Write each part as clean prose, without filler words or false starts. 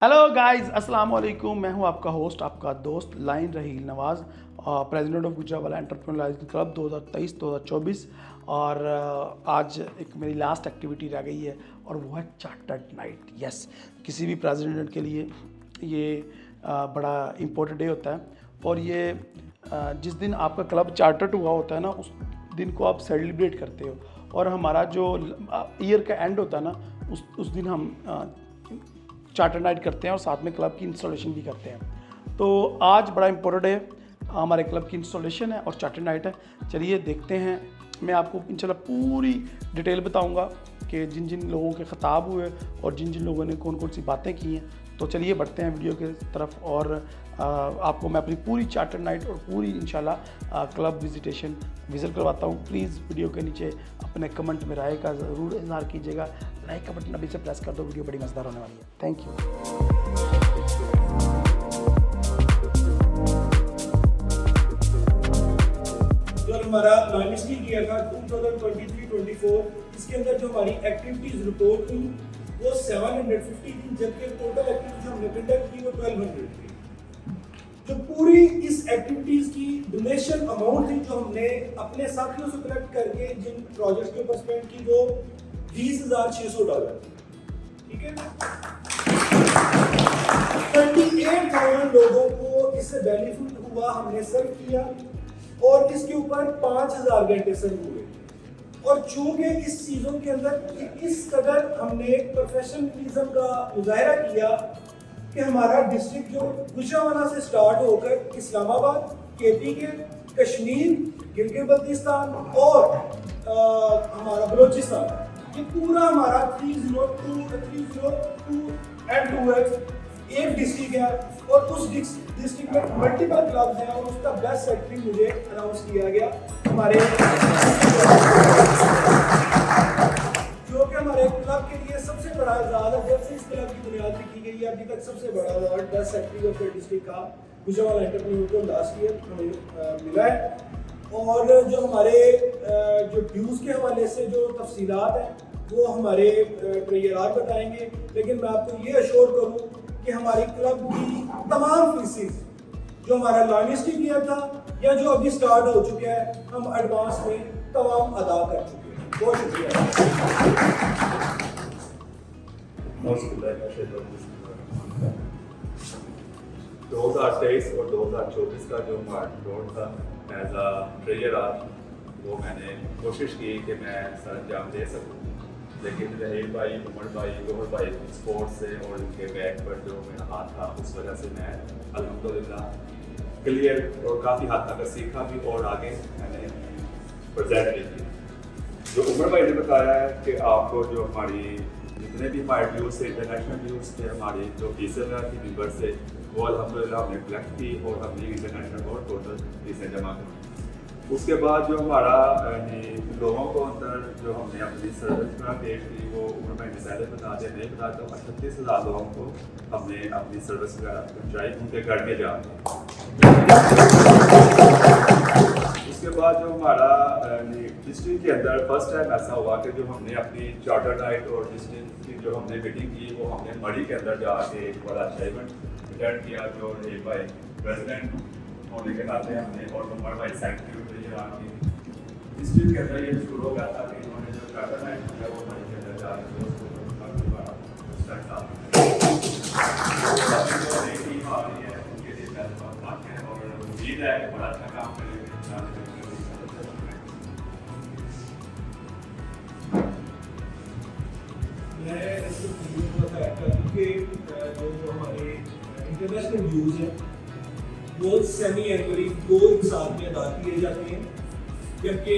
Hello guys, अस्सलाम वालेकुम। मैं हूं आपका होस्ट, आपका दोस्त line Raheel Nawaz, president of Gujranwala entrepreneur club 2023-2024। और आज एक मेरी लास्ट एक्टिविटी रह गई है और वो है चार्टर्ड नाइट। यस, किसी भी प्रेसिडेंट के लिए ये बड़ा इम्पोर्टेंट डे होता है। और ये जिस दिन आपका क्लब चार्टर्ड हुआ होता है ना, उस दिन को आप सेलिब्रेट करते हो। और हमारा जो ईयर का एंड होता है ना, उस दिन हम चार्टर नाइट करते हैं और साथ में क्लब की इंस्टॉलेशन भी करते हैं। तो आज बड़ा इम्पोर्टेंट है, हमारे क्लब की इंस्टॉलेशन है और चार्टर नाइट है। चलिए देखते हैं, मैं आपको इंशाल्लाह पूरी डिटेल बताऊंगा कि जिन जिन लोगों के ख़ताब हुए और जिन जिन लोगों ने कौन कौन सी बातें की हैं। तो चलिए बढ़ते हैं वीडियो की तरफ और आपको मैं अपनी पूरी चार्टर नाइट और पूरी इंशाल्लाह क्लब विजिटेशन विज़िट करवाता हूँ। प्लीज़ वीडियो के नीचे अपने कमेंट में राय का ज़रूर इज़हार कीजिएगा। लाइक का बटन अभी से प्रेस कर दो, वीडियो बड़ी मज़ेदार होने वाली है। Thank you. जो हमारा लाइनिस्टी किया था 2023-24, इसके अंदर जो हमारी एक्टिविटीज रिपोर्ट हुई वो 750 थी, जबकि टोटल एक्टिविटीज हमने कंडक्ट की वो 1200 थी। जो पूरी इस एक्टिविटीज की डोनेशन अमाउंट थी जो हमने अपने साथियों से कलेक्ट करके जिन प्रोजेक्ट्स के ऊपर स्पेंड की वो $20,600 थी। ठीक है, 38,000 लोगों को इससे बेनिफिट हुआ, हमने सर्व किया और इसके ऊपर 5,000 घंटे सर्व हुए। और चूंकि इस चीज़ों के अंदर इस कदर हमने प्रोफेशनलिज्म का मुजाहरा किया कि हमारा डिस्ट्रिक्ट जो गुजरावाला से स्टार्ट होकर इस्लामाबाद, KPK, कश्मीर, गिलगित बल्तिस्तान और हमारा बलोचिस्तान, ये पूरा हमारा 302 एंड 2X एक डिस्ट्रिक्ट है और उस डिस्ट्रिक्ट में मल्टीपल क्लब्स हैं और उसका बेस्ट सेक्रेटरी मुझे अनाउंस किया गया हमारे जो कि हमारे क्लब के लिए सबसे बड़ा एजाज़ है। जब से इस क्लब की बुनियाद रखी गई है अभी तक सबसे बड़ा award best secretary of the district का गुजरावाला एंटरप्रेन्योर को लास्ट ईयर हमें मिला है। और जो हमारे जो ड्यूज़ के हवाले से जो तफसीलात हैं वो हमारे ट्रेजरर बताएंगे, लेकिन मैं आपको ये अश्योर करूँ कि हमारी क्लब की तमाम फीसेस जो हमारा लाइनिस्टी किया था या जो अभी स्टार्ट हो चुके हैं हम एडवांस में तमाम अदा कर चुके हैं। बहुत शुक्रिया। 2023 और 2024 का जो रोड था एज अ ट्रेजरर, वो मैंने कोशिश की कि मैं सर अंजाम दे सकूँ, लेकिन रहील भाई, उमर भाई, गोहर भाई स्पोर्ट्स से और उनके बैक पर जो मेरा हाथ था उस वजह से मैं अल्हम्दुलिल्लाह क्लियर और काफ़ी हद तक सीखा भी और आगे मैंने प्रेजेंट भी किया। जो उमर भाई ने बताया है कि आपको जो हमारी जितने भी हमारे ड्यूज़ थे, इंटरनेशनल ड्यूज़ थे, हमारी जो फीसें थी मेंबर से, वो अल्हम्दुलिल्लाह हमने कलेक्ट की और हमने इंटरनेशनल और टोटल फीसें जमा की। उसके बाद जो हमारा लोगों को अंदर जो हमने अपनी सर्विस में पेश की वो उम्र में पहले बता दिया, नहीं बता तो 38,000 लोगों को हमने अपनी सर्विस वगैरह पहुँचाई उनके घर में जाके। उसके बाद जो हमारा डिस्ट्रिक्ट के अंदर फर्स्ट टाइम ऐसा हुआ कि जो हमने अपनी चार्टर नाइट और डिस्ट्रिक्ट की जो हमने मीटिंग की वो हमने मड़ी के अंदर जाके एक बड़ा अच्छा इवेंट अटेंड किया। जो रहील भाई प्रेसिडेंट होने के नाते हमने और उमर भाई सेक्रेटरी डिस्ट्रिक्ट के अंदर ये शुरू हो गया था कि इन्होंने जो चार्टर नाइट किया वो मड़ी के अंदर जाके टीम आ रही है उनके लिए बात है और उम्मीद है कि बड़ा अच्छा काम करेंगे। जो हमारे इंटरनेशनल ड्यूज़ हैं वो सेमी एनुअली 2 साल में अदा किए जाते हैं, जबकि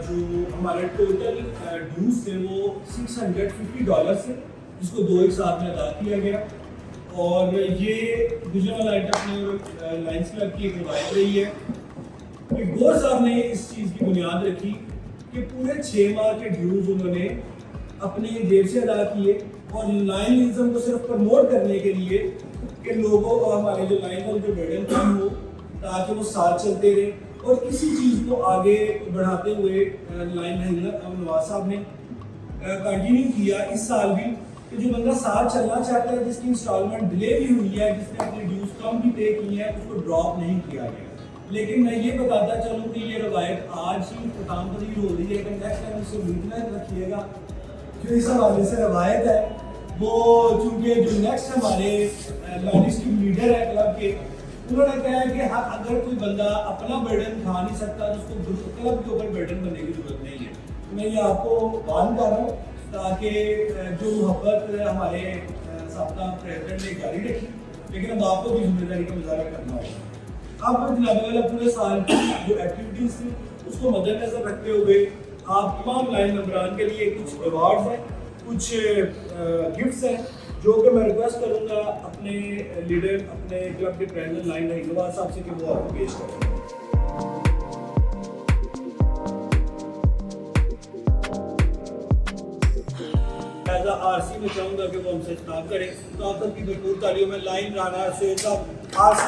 जो हमारे टोटल ड्यूज़ थे वो $650 थे, जिसको 2 साल में अदा किया गया। और ये गुजरावाला एंटरप्रेन्योर लायंस क्लब की एक रवायत रही है कि गौर साहब ने इस चीज़ की बुनियाद रखी कि पूरे 6 माह के ड्यूज़ उन्होंने अपने जेब से अदा किए और लायनिज्म को सिर्फ प्रमोट करने के लिए कि लोगों को हमारे जो लाइन का जो मेडल कम हो ताकि वो साथ चलते रहे और किसी चीज़ को आगे बढ़ाते हुए लाइन नवाज साहब ने कंटिन्यू किया। इस साल भी कि जो बंदा साथ चलना चाहता है, जिसकी इंस्टॉलमेंट डिले भी हुई है, जिसने अपनी ड्यूज कम भी पे की है, उसको ड्रॉप नहीं किया गया। लेकिन मैं ये बताता चलूँ कि ये रवायत आज ही खत्म पजीर हो रही है कि नेक्स्ट टाइम उससे उम्मीद रखिएगा। जो इस हवाले से रवायत है वो, चूँकि जो नेक्स्ट हमारे लॉजिस्ट लीडर है क्लब के, उन्होंने कहा है कि हाँ, अगर कोई बंदा अपना बर्डन खा नहीं सकता तो उसको क्लब के ऊपर बर्डन बनने की जरूरत नहीं है। मैं ये आपको बात कर रहा हूँ ताकि जो मोहब्बत हमारे साबका प्रेसिडेंट ने जारी रखी, लेकिन अब आपको भी जिम्मेदारी का मुजाहरा करना होगा। अब जनाब वाला पूरे साल की जो एक्टिविटीज़ थी उसको मद्देनजर रखते हुए आप तमाम लाइन मेंबरान के लिए कुछ अवार्ड्स हैं, कुछ गिफ्ट्स हैं, जो कि मैं रिक्वेस्ट करूँगा अपने लीडर, अपने क्लब के प्रेसिडेंट लाइन नवाज साहब से कि वो आपको पेश करें। आरसी में चाहूँगा कि वो हमसे खिताब करें, तो आप सबकी भरपूर तालियों में लाइन राना से सब आरसी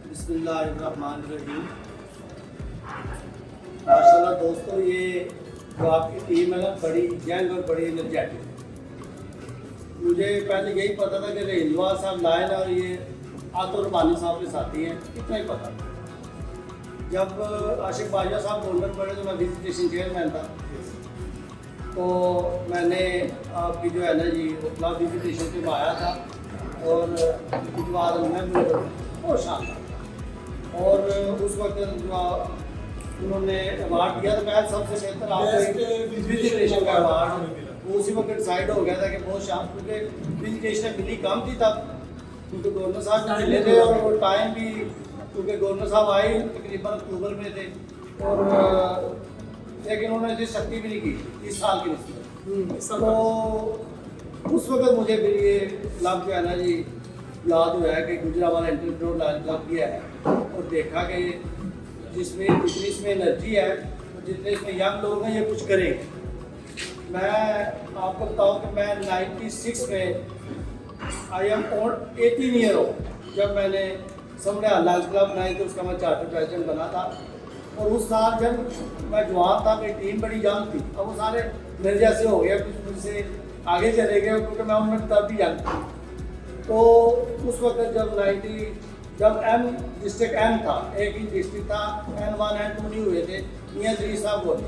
बिस्मिल्लाहिर्रहमानिर्रहीम। माशाल्लाह दोस्तों, ये जो आपकी टीम है ना, बड़ी यंग और बड़ी एनर्जेटिक। मुझे पहले यही पता था कि रेलवा साहब लाइन और ये आतुर रबानी साहब के साथी हैं, इतना ही पता था। जब आशिक बाजा साहब गवर्नर बने तो मैं विजिटेशन चेयरमैन था, तो मैंने आपकी जो है ना जी वो विजिटेशन पे आया था और उसके बाद मैं बहुत शानदार। और उस वक्त जो उन्होंने अवार्ड दिया तो मैं सबसे बेहतर आपको विजिटेशन का अवार्ड वो उसी वक्त डिसाइड हो गया था कि बहुत शाम, क्योंकि विजिटेशन मिली कम थी तब, क्योंकि गवर्नर साहब मिले थे और वो टाइम भी, क्योंकि गवर्नर साहब आए तकरीबन अक्टूबर में थे, और लेकिन उन्होंने इतनी सख्ती भी नहीं की इस साल की नस्बत। तो उस वक्त मुझे फिर ये क्लब जो है ना जी याद हुआ है कि गुजरावाला एंटरप्रेन्योर लाइन क्लब किया है, और देखा कि जिसमें जितनी इसमें एनर्जी है, जितने इसमें यंग लोग हैं, ये कुछ करेंगे। मैं आपको बताऊँ कि मैं 96 में I am on 18 year old जब मैंने सामने लाइफ क्लब बनाई थी, उसका मैं चार्टर प्रेसिडेंट बना था। और उस साल जब मैं जवान था, मेरी टीम बड़ी यंग थी, अब वो सारे मेरे जैसे हो गए, कुछ मुझसे आगे चले गए, क्योंकि मैं उनमें तब भी यंग था। तो उस वक्त जब एम डिस्ट्रिक्ट एम था, एक ही डिस्ट्रिक्ट था, N1 N2 नहीं हुए थे, मियाँ दरी साहब बोले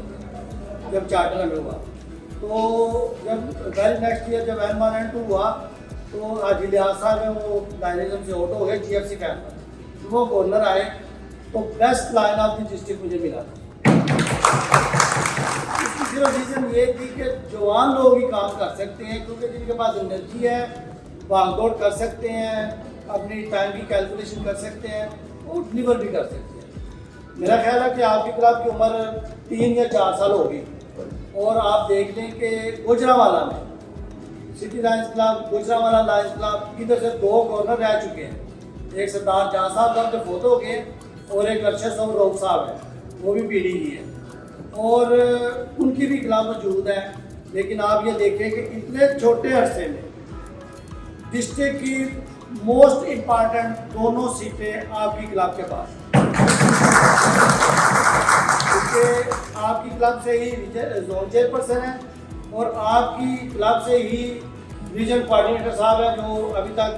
जब चार्टर में हुआ। तो जब वेल नेक्स्ट ईयर जब N1 N2 हुआ तो हाजी लिहाज साहब है वो डायनेजम से आउट हो गए GFC कैंप में, वो गवर्नर आए तो best line of the district मुझे मिला था। इसकी सिर्फ रीज़न ये थी कि जवान लोग ही काम कर सकते हैं, क्योंकि जिनके पास एनर्जी है, भागदौड़ कर सकते हैं, अपनी टाइम की कैलकुलेशन कर सकते हैं और डिलीवर भी कर सकते हैं। मेरा ख्याल है कि आपकी क्लब की उम्र 3 या 4 साल होगी, और आप देख लें कि गुजरावाला में city Lions club, Gujranwala Lions club, इधर से 2 गवर्नर रह चुके हैं। एक सरदार जहाँ साहब साहब जो फोटो हो गए, और एक अरशद साहब रऊफ साहब है, वो भी पीढ़ी की है, और उनकी भी क्लब मौजूद है। लेकिन आप ये देखें कि इतने छोटे अरसे में डिस्ट्रिक्ट की मोस्ट इम्पॉर्टेंट दोनों सीटें आपकी क्लब के पास, क्योंकि आपकी क्लब से ही जोन चेयरपर्सन है, और आपकी क्लब से ही रीजन कोऑर्डिनेटर साहब है, जो अभी तक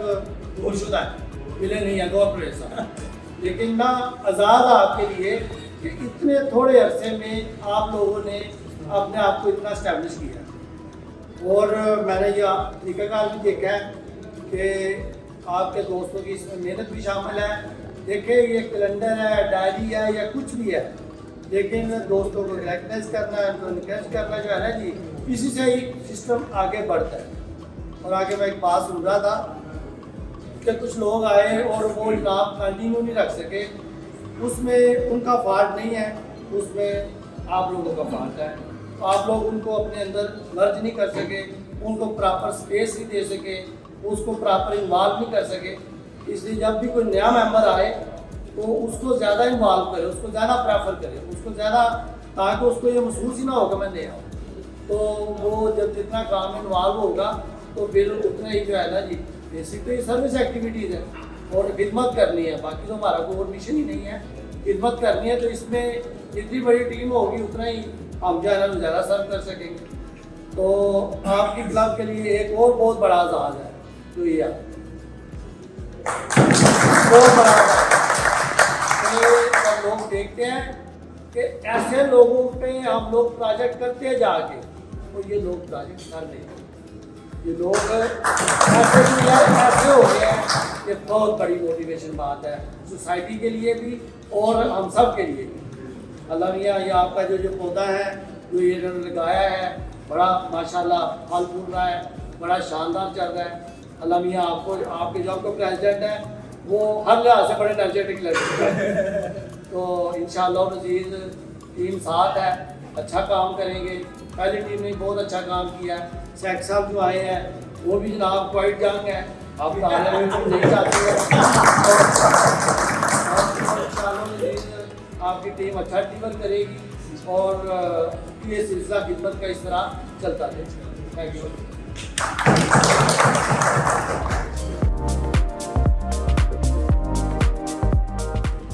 गुमशुदा है, मिले नहीं है, गौरव साहब। लेकिन ना आज़ाद आपके लिए कि इतने थोड़े अरसे में आप लोगों ने अपने आप को इतना इस्टेब्लिश किया। और मैंने यह तरीक़ाकार भी देखा है कि आपके दोस्तों की इसमें मेहनत भी शामिल है। देखिए, ये कैलेंडर है, डायरी है, या कुछ भी है, लेकिन दोस्तों को रिकग्नाइज करना है, उनको इनकरेज करना जो है ना जी, इसी से ही सिस्टम आगे बढ़ता है। और आगे मैं एक बात सुन रहा था कि कुछ लोग आए और वो इनाम कंटिन्यू नहीं रख सके, उसमें उनका फॉल्ट नहीं है, उसमें आप लोगों का फॉल्ट है। आप लोग उनको अपने अंदर मर्ज नहीं कर सके, उनको प्रॉपर स्पेस नहीं दे सके, उसको प्रॉपर इन्वॉल्व नहीं कर सके। इसलिए जब भी कोई नया मेंबर आए तो उसको ज़्यादा इन्वॉल्व करे, उसको ज़्यादा प्रेफर करे, उसको ज़्यादा, ताकि उसको ये महसूस ही ना होगा मैं नया हूँ। तो वो जब जितना काम इन्वॉल्व होगा तो फिर उतना ही जो है ना जी, बेसिक तो ये सर्विस एक्टिविटीज़ है और खिदमत करनी है, बाकी तो हमारा कोई और मिशन ही नहीं है। खिदमत करनी है, तो इसमें जितनी बड़ी टीम होगी उतना ही हम जो है ना ज़्यादा सर्व कर सकेंगे। तो आपकी क्लब के लिए एक और बहुत बड़ा आज़ाद है जो ये बहुत बड़ा जब लोग देखते हैं कि ऐसे लोगों पे हम लोग प्रोजेक्ट करते हैं जाके, तो ये लोग प्रोजेक्ट कर रहे हैं, ये लोग ऐसे हो गए हैं, ये बहुत बड़ी मोटिवेशन बात है सोसाइटी के लिए भी और हम सब के लिए भी। अल्लाह मियाँ ये आपका जो पौधा है जो ये इन्होंने लगाया है बड़ा माशाल्लाह फल फूल रहा है, बड़ा शानदार चल रहा है। अल्लाह मियाँ आपको, आपके जो आपका प्रेसिडेंट है वो हर लिहाज से बड़े एनर्जेटिक लड़के हैं, तो इंशाअल्लाह मज़ीद टीम साथ है, अच्छा काम करेंगे। पहली टीम ने बहुत अच्छा काम किया है, शेख साहब जो आए हैं वो भी जनाब क्वाइट जंग है, आप नहीं चाहते हैं, आपकी टीम अच्छा डिलीवर करेगी और ये सिलसिला खिदमत का इस तरह चलता रहेगा। Thank you.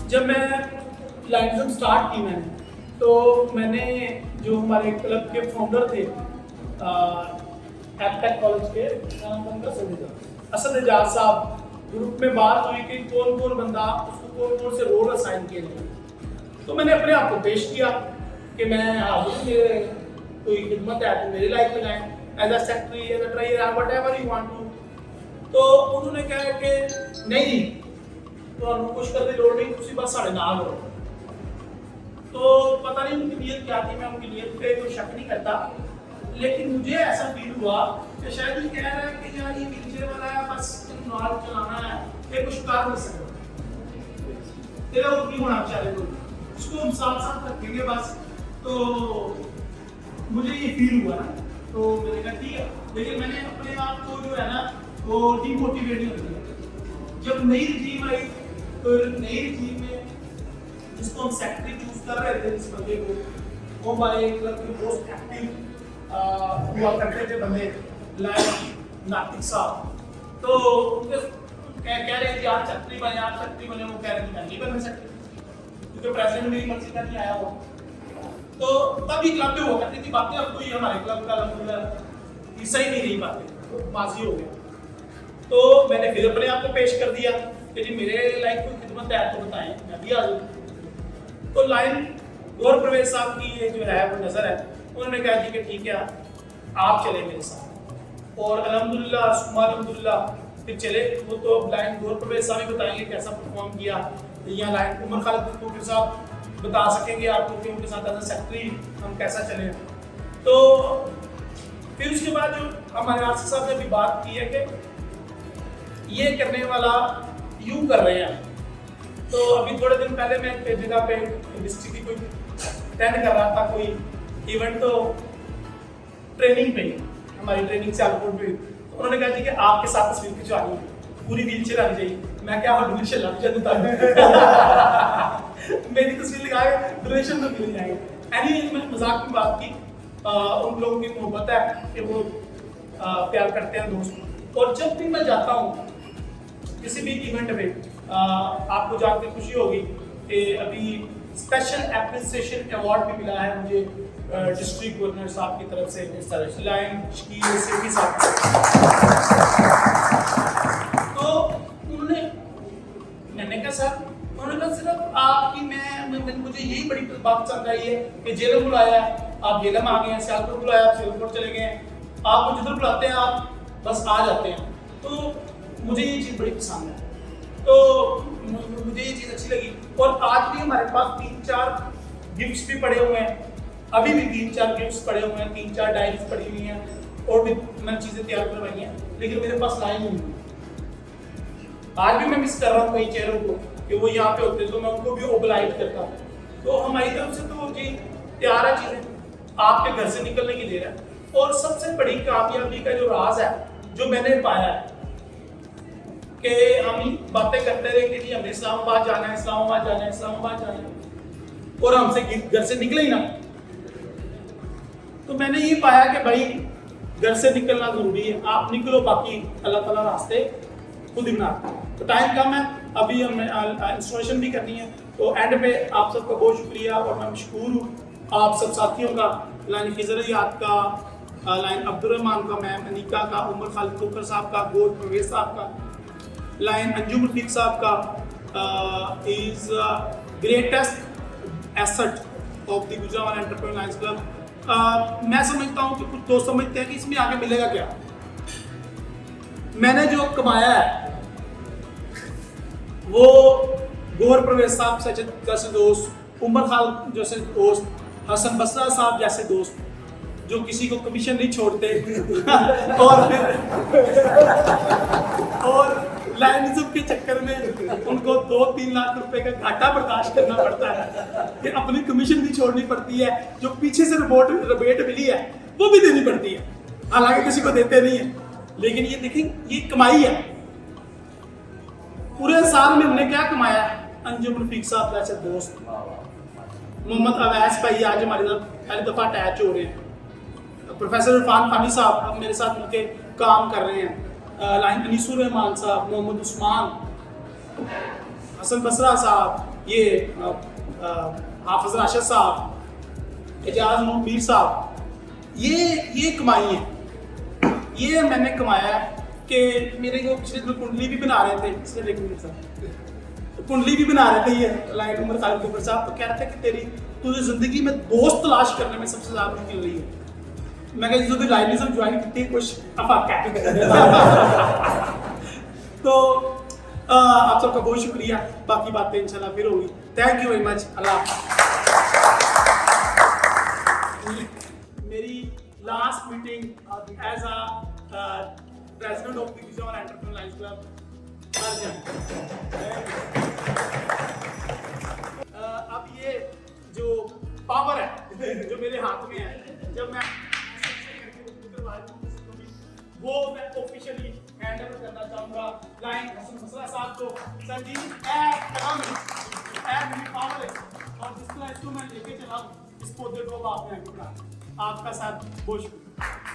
जब मैं लाइनिज्म स्टार्ट की तो मैंने जो हमारे क्लब के फाउंडर थे एपटेक कॉलेज के असद एजाज साहब, ग्रुप में बात हुई कि कौन कौन बंदा उसको कौन कौन से रोल असाइन किए जाए, तो मैंने अपने आप को पेश किया कि मैं हाजिर, मेरे कोई खिदमत है तो मेरी लाइफ में जाए as a secretary, as a treasurer, whatever you want to. तो उन्होंने कहा कि नहीं तो कुछ करने की लोड़ नहीं, तुम बस साढ़े नाल हो। तो पता नहीं उनकी नीयत क्या थी, मैं उनकी नीयत पे कोई शक नहीं करता, लेकिन मुझे ऐसा फील हुआ कि शायद ये कह रहा है कि यार ये व्हीलचेयर वाला है, बस नाल चलाना है, ये कुछ कर नहीं सकता, तेरा और की होना चाहिए, उसको हम साथ साथ रखेंगे बस। तो मुझे ये फील हुआ ना, तो मैंने कहा ठीक है, लेकिन मैंने अपने आप को जो है ना वो डिमोटिवेट नहीं किया। जब नई रजीम आई तो नई रजीम में जिसको हम सेक्रेटरी चूज कर रहे थे, इस बंदे को, वो हमारे क्लब के मोस्ट एक्टिव हुआ करते थे बंदे, लाइक नातिक साहब। तो उनके कह रहे थे आप सेक्रेटरी बने, आप सेक्रेटरी बने, वो कह रहे थे मैं नहीं बन सकते क्योंकि प्रेसिडेंट मेरी मर्जी का नहीं आया वो। तो तभी क्लब में हुआ करती थी बातें, अब तो ये हमारे क्लब का अल्हम्दुलिल्लाह हिस्सा ही नहीं रही बातें, तो माजी हो गया। तो मैंने फिर अपने आप को पेश कर दिया कि जी मेरे लाइफ कोई खिदमत है तो बताएं, मैं भी आ जाऊँ। तो लाइन गौर प्रवेश साहब की ये जो है वो नज़र है, उन्होंने कहा जी कि ठीक है आप चले मेरे साथ, और अल्हम्दुलिल्लाह सुम्मा अल्हम्दुलिल्लाह फिर चले। वो तो लाइन गौर प्रवेश साहब ही बताएंगे कैसा परफॉर्म किया, या लाइन उमर खालिद के साथ बता सकेंगे आपको कि उनके साथ एज अ सेक्रेटरी हम कैसा चले। तो फिर उसके बाद जो हमारे आसिफ साहब ने भी बात की है कि ये करने वाला यूं कर रहे हैं, तो अभी थोड़े दिन पहले मैं एक जगह पे डिस्ट्रिक्ट की कोई अटेंड कर रहा था कोई इवेंट, तो ट्रेनिंग पे हमारी ट्रेनिंग से आउटपुट पे उन्होंने कहा कि आपके साथ तस्वीर खिंचवानी है, पूरी व्हीलचेयर आनी चाहिए। मैं क्या व्हीलचेयर लग जाता मेरी तस्वीर लगा के डोनेशन तो मिल जाएंगे। एनीवेज मैंने मजाक की बात की, उन लोगों की मोहब्बत है कि वो प्यार करते हैं दोस्त। और जब भी मैं जाता हूँ किसी भी इवेंट में, आपको जानकर खुशी होगी कि अभी स्पेशल एप्रिसिएशन अवार्ड भी मिला है मुझे डिस्ट्रिक्ट गवर्नर साहब की तरफ से, लाइन शकील सेठी साहब। तो उन्होंने, मैंने कहा सर, उन्होंने कहा सिर्फ आपकी मुझे यही बड़ी बात पसंद आई है कि जेलम बुलाया, आप जेलम आ गए हैं, सियालकोट बुलाया आप सियालकोट चले गए हैं, आपको जिधर बुलाते हैं आप बस आ जाते हैं। तो मुझे ये चीज़ बड़ी पसंद है, तो मुझे ये चीज़ अच्छी लगी। और आज भी हमारे पास 3-4 गिफ्ट्स भी पड़े हुए हैं, अभी भी 3-4 गिफ्ट्स पड़े हुए हैं, 3-4 डायरीज पड़ी हुई हैं, और भी मैंने चीज़ें तैयार करवाई हैं, लेकिन मेरे पास लाइन नहीं हुई। आज भी मैं मिस कर रहा हूँ कई चेहरों को कि वो यहाँ पे होते तो मैं उनको भी ओबलाइट करता हूँ। तो हमारी तरफ से तो जी तैयार है चीज़ें, आपके घर से निकलने की देर है। और सबसे बड़ी कामयाबी का जो राज है जो मैंने पाया है कि हम बातें करते रहे कि जी हमें इस्लामाबाद जाना है, इस्लामाबाद जाना है, इस्लामाबाद जाना है, और हमसे घर से निकले ही ना। तो मैंने ये पाया कि भाई घर से निकलना जरूरी है, आप निकलो, बाकी अल्लाह ताला रास्ते खुद ही बनाते हैं। तो टाइम कम है, अभी हमें इंस्टॉलेशन भी करनी है। तो एंड पे आप सबका बहुत शुक्रिया और मैं मशकूर हूँ आप सब साथियों का, लाइन खिजरियात का, लाइन अब्दुर्रहमान का, मैम अनीका का, उमर खालिद कुकर साहब का, गोर परवेज साहब का, लाइन अंजुम रफीक साहब का is greatest asset of the Gujranwala entrepreneur lions club. मैं समझता हूँ कि कुछ दोस्त समझते हैं कि इसमें आगे मिलेगा क्या। मैंने जो कमाया है वो गोर परवेज साहब जैसे दोस्त, उमर खालिद जैसे दोस्त, हसन बसरा साहब जैसे दोस्त जो किसी को कमीशन नहीं छोड़ते और लाइनिज्म के चक्कर में उनको 2-3 लाख रुपए का घाटा बर्दाश्त करना पड़ता है कि अपनी कमीशन भी छोड़नी पड़ती है, जो पीछे से रिबेट मिली है वो भी देनी पड़ती है, हालांकि किसी को देते नहीं है। लेकिन ये देखें, ये कमाई है। पूरे साल में हमने क्या कमाया है? अंजुम रफीक साहब जैसे दोस्त, मोहम्मद अवैस भाई आज हमारे साथ पहली दफ़ा अटैच हो रहे हैं, प्रोफेसर इरफान फानी साहब अब मेरे साथ मिलकर काम कर रहे हैं, लाइन अनीसुर रहमान साहब, मोहम्मद उस्मान, हसन बसरा साहब, ये हाफिज राशिद साहब, एजाज मीर साहब, ये कमाई है। ये मैंने कमाया है कि मेरे को पिछले दिन कुंडली भी बना रहे थे, इसलिए लेकिन कुंडली भी बना रहे थे ये लाइन उमर खालिद कुकर साहब, तो कह रहे थे कि तेरी तुझे जिंदगी में दोस्त तलाश करने में सबसे ज्यादा मुश्किल रही है। मैं कहा जो लाइनिज्म ज्वाइन की कुछ अफाक तो आप सबका बहुत शुक्रिया, बाकी बातें इंशाल्लाह फिर होगी। Thank you very much. अल्लाह। मेरी last meeting as a president of the Gujranwala entrepreneur lions club. अब ये जो पावर है जो मेरे हाथ में है, जब मैं वो मैं ऑफिशियली हैंड ओवर करना चाहूंगा लाइन हसन बसरा साहब को। सर जी पावर है और जिस तरह इसको मैं लेके चला इस पौधे को आपने आपका साथ बहुत शुक्रिया।